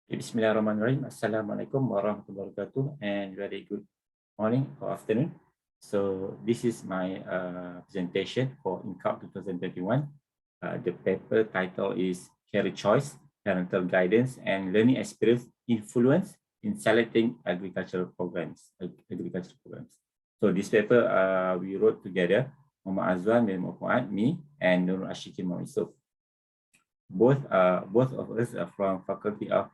Bismillahirrahmanirrahim. Assalamualaikum warahmatullahi wabarakatuh and very good morning or afternoon. So this is my presentation for InCULT 2021. The paper title is Career Choice, Parental Guidance and Learning Experience Influence in Selecting Agricultural Programs. So this paper we wrote together, Mohd Hazwan, Puad, me, and Nurul, Asyiqin, Yusof. Both of us are from Faculty of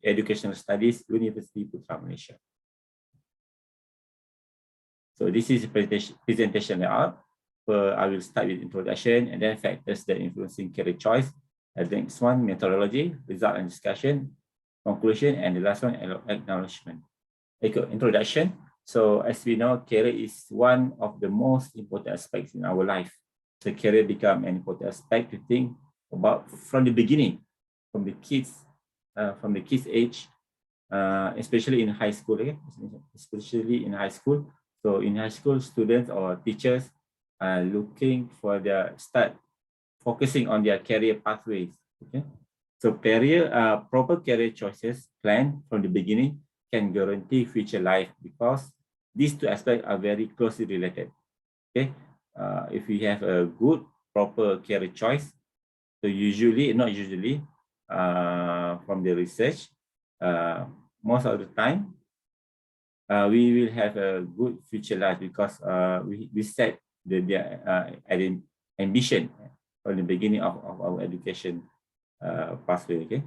Educational Studies, University Putra, Malaysia. So this is a presentation layout. I will start with introduction and then factors that influencing career choice. The next one, methodology, result and discussion, conclusion, and the last one, acknowledgement. Introduction. So as we know, career is one of the most important aspects in our life. The career become an important aspect to think about from the beginning, from the kids age, especially in high school. So in high school, students or teachers are looking for their focusing on their career pathways. Okay, so proper career choices planned from the beginning can guarantee future life because these two aspects are very closely related. Okay, if we have a good proper career choice, so from the research, most of the time, we will have a good future life because we set their ambition from the beginning of our education pathway. Okay.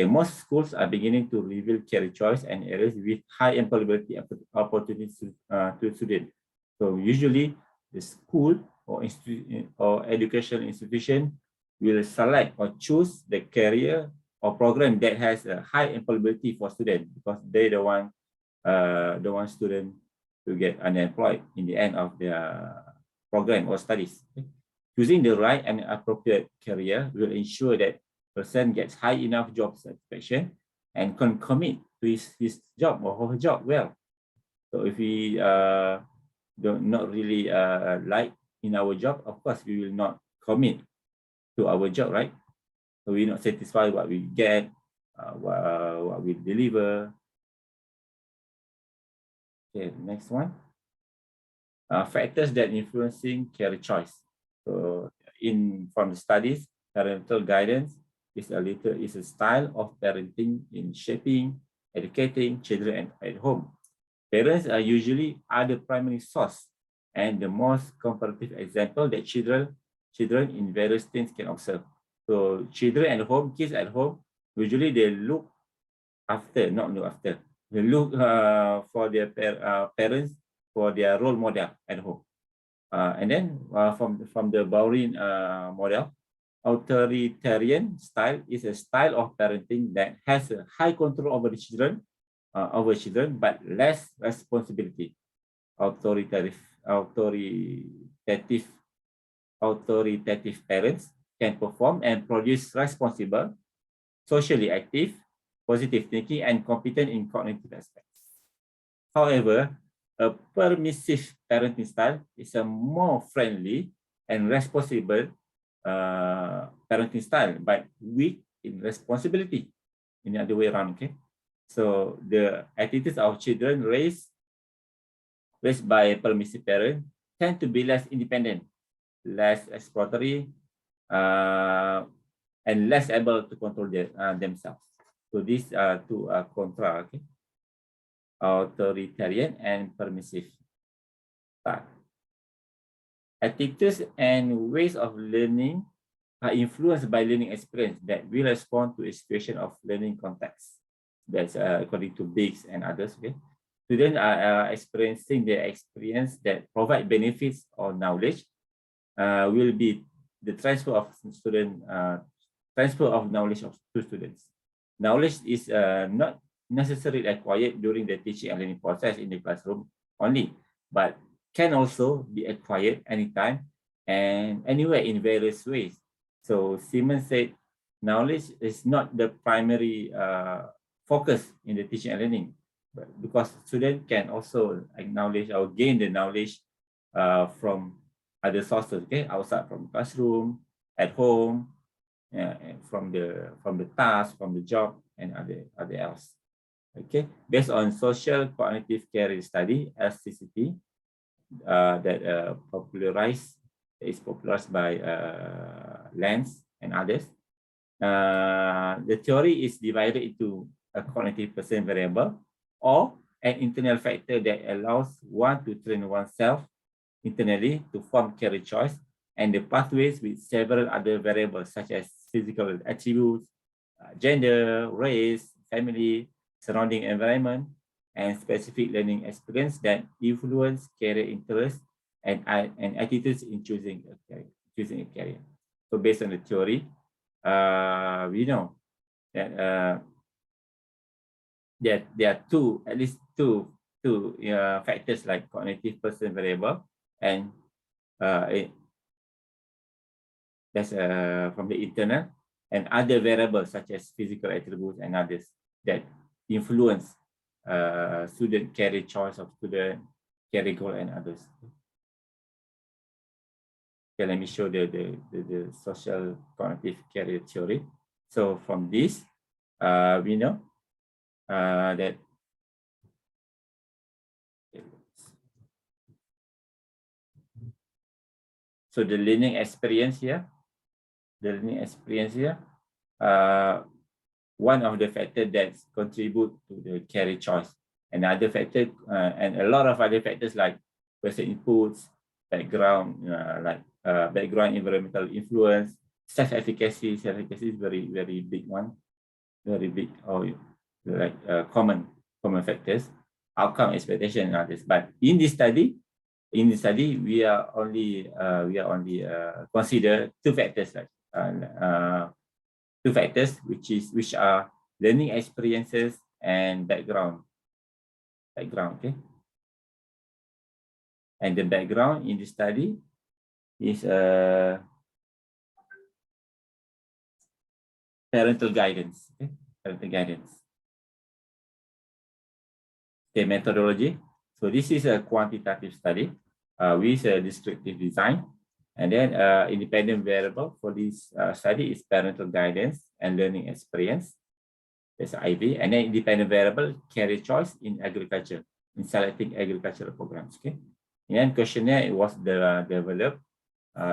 Most schools are beginning to reveal career choice and areas with high employability opportunities to students. So usually, the school or educational institution will select or choose the career or program that has a high employability for students because they don't want students to get unemployed in the end of their program or studies. Okay? Choosing the right and appropriate career will ensure that person gets high enough job satisfaction and can commit to his job or her job well. So if we not really like in our job, of course we will not commit to our job, right? So we're not satisfied what we get, what we deliver. Okay, next one. Factors that influencing career choice. So from the studies, parental guidance is a style of parenting in shaping, educating children at home. Parents are usually the primary source and the most comparative example that children in various things can observe. So kids at home, usually they look after, they look for their parents for their role model at home. And then from the Bowring model, authoritarian style is a style of parenting that has a high control over the children, but less responsibility. Authoritative parents can perform and produce responsible, socially active, positive thinking, and competent in cognitive aspects. However, a permissive parenting style is a more friendly and responsible parenting style, but weak in responsibility. In the other way around, okay? So the attitudes of children raised by a permissive parent tend to be less independent, less exploratory, and less able to control themselves. So these are two contra, okay? Authoritarian and permissive style. Attitudes and ways of learning are influenced by learning experience that will respond to a situation of learning context. That's according to Biggs and others, okay? Students are experiencing the experience that provide benefits or knowledge will be the transfer of knowledge to students. Knowledge is not necessarily acquired during the teaching and learning process in the classroom only, but can also be acquired anytime and anywhere in various ways. So Siemens said, knowledge is not the primary focus in the teaching and learning, but because students can also acknowledge or gain the knowledge from other sources, okay, outside from classroom, at home, from the task, from the job, and other else. Okay, based on social cognitive care study (SCCT) that is popularized by Lens and others. The theory is divided into a cognitive percent variable or an internal factor that allows one to train oneself internally to form career choice, and the pathways with several other variables such as physical attributes, gender, race, family, surrounding environment, and specific learning experience that influence career interests and attitudes in choosing a career. So based on the theory, we know that there are at least two factors like cognitive percent variable and that's from the internal, and other variables such as physical attributes and others that influence student career choice of student, career goal and others. Okay, let me show the social cognitive career theory. So from this, we know that so the learning experience here, one of the factors that contribute to the career choice. Another factor, and a lot of other factors like person inputs, background, background environmental influence, self-efficacy. Self-efficacy is very big one, very big, or like common factors, outcome, expectation, and others. But in this study, we are only consider two factors, like which are learning experiences and background. Okay, and the background in the study is parental guidance. Okay, parental guidance. Okay, methodology. So this is a quantitative study with a descriptive design. And then independent variable for this study is parental guidance and learning experience. That's IV. And then independent variable, career choice in agriculture, in selecting agricultural programs. Okay. And then questionnaire, it was developed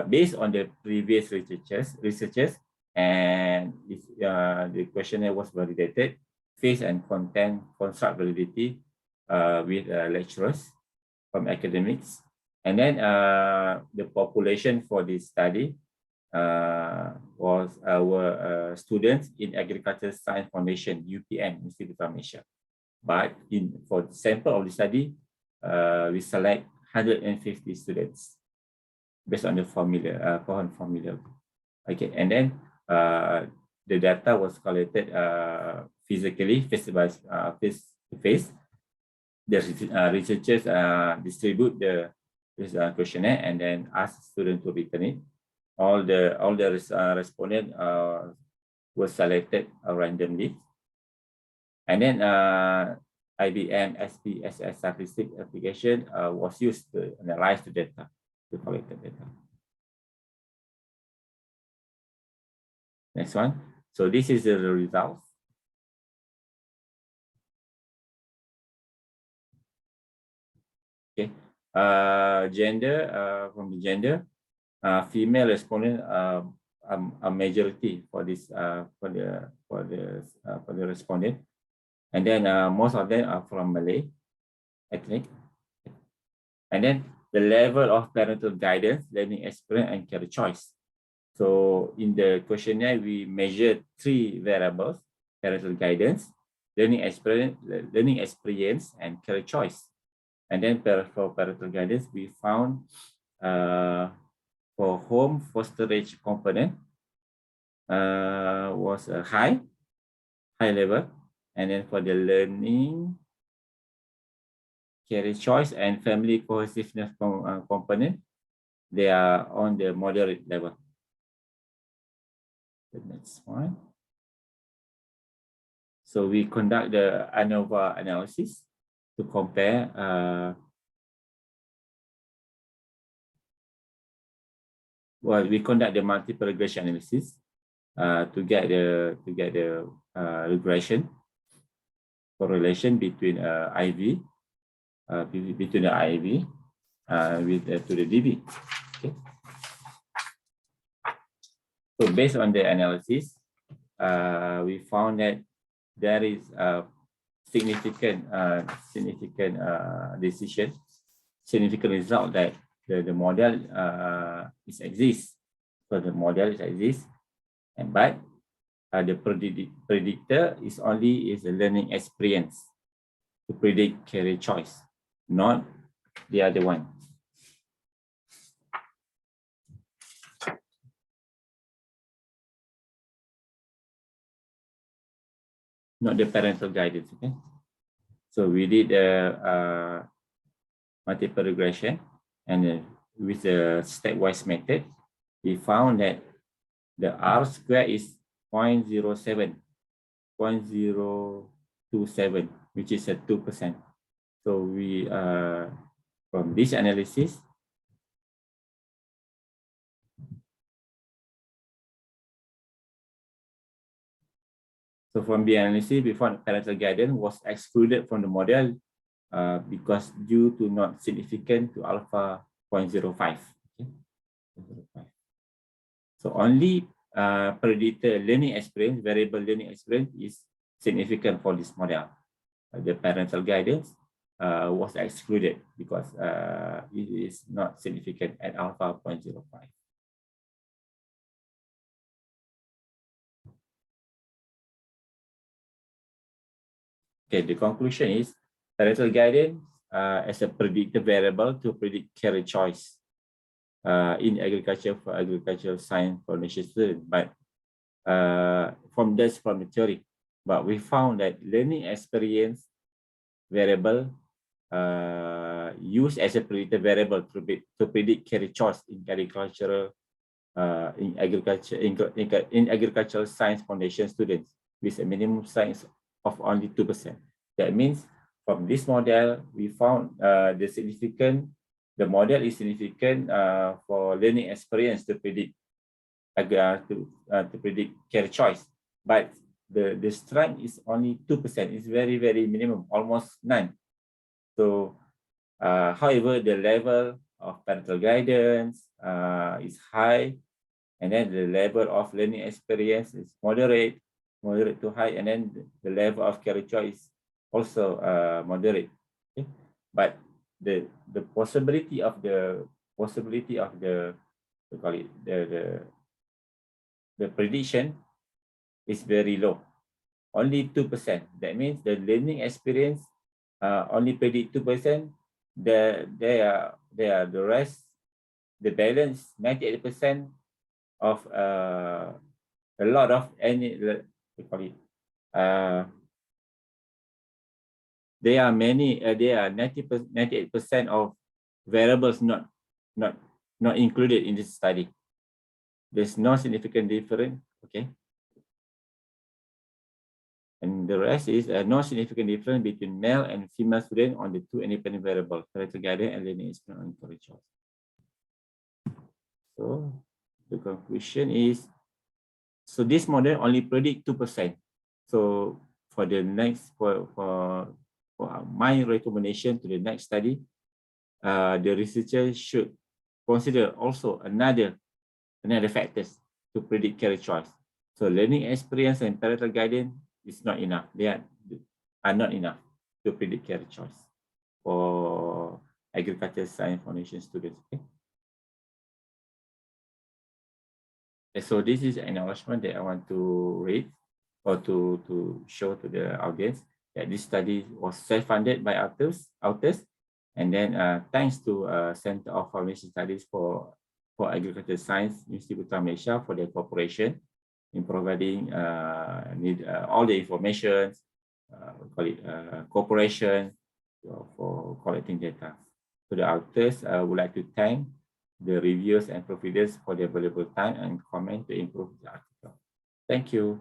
based on the previous researchers, and the questionnaire was validated, face and content construct validity with lecturers from academics. And then the population for this study was our students in Agricultural Science Foundation, UPM, Institute of Malaysia. But for the sample of the study, we select 150 students based on the formula, cohort formula. Okay, and then the data was collected physically, face-to-face. The researchers distribute this questionnaire and then ask students to return it. All the respondents were selected randomly, and then IBM SPSS statistic application was used to analyze the data, to collect the data. Next one. So this is the results. Okay. Gender, from the gender, female respondent a majority for this for the respondent, and then most of them are from Malay ethnic. And then the level of parental guidance, learning experience, and career choice. So in the questionnaire, we measured 3 variables: parental guidance, learning experience, and career choice. And then for parental guidance, we found for home fosterage component was a high level. And then for the learning, career choice, and family cohesiveness component, they are on the moderate level. The next one. So we conduct the ANOVA analysis to compare we conduct the multiple regression analysis to get the regression correlation between IV between the IV with to the DB. Okay. So based on the analysis, we found that there is a significant result that the model exists. So the model exists, but the predictor is only a learning experience to predict career choice, not the other one. Not the parental guidance. Okay, so we did a multiple regression, and with the stepwise method, we found that the R square is 0.07, 0.027, which is a 2%. So we from this analysis, before parental guidance was excluded from the model because due to not significant to alpha 0.05. Okay? 0.05. So only predictor learning experience, variable learning experience is significant for this model. The parental guidance was excluded because it is not significant at alpha 0.05. Okay, the conclusion is parental guidance as a predictor variable to predict career choice in agriculture for agricultural science foundation students. But from the theory, but we found that learning experience variable used as a predictor variable to predict career choice in agricultural agricultural science foundation students with a minimum science of only 2%. That means from this model, we found the model is significant for learning experience to predict career choice, but the strength is only 2%. It's very, very minimum, almost none. So, however, the level of parental guidance is high, and then the level of learning experience is moderate to high, and then the level of career choice also moderate. Okay? But the possibility of the prediction is very low, only 2%. That means the learning experience only predict 2%. The rest, the balance 98% of a lot of there are 98% of variables not included in this study. There's no significant difference. Okay. And the rest is no significant difference between male and female student on the two independent variables, parental guidance and learning experience on career choice. So the conclusion is, so this model only predict 2%. So for the next, for my recommendation to the next study, the researcher should consider also another factors to predict career choice. So learning experience and parental guidance is not enough. They are not enough to predict career choice for agriculture science foundation students. Okay? So this is an acknowledgement that I want to read or to show to the audience that this study was self-funded by authors, and then thanks to Center of Foundation Studies for Agricultural Science, University of Malaysia for their cooperation in providing all the information, cooperation for collecting data. So the authors would like to thank the reviewers and proofreaders for their valuable time and comment to improve the article. Thank you.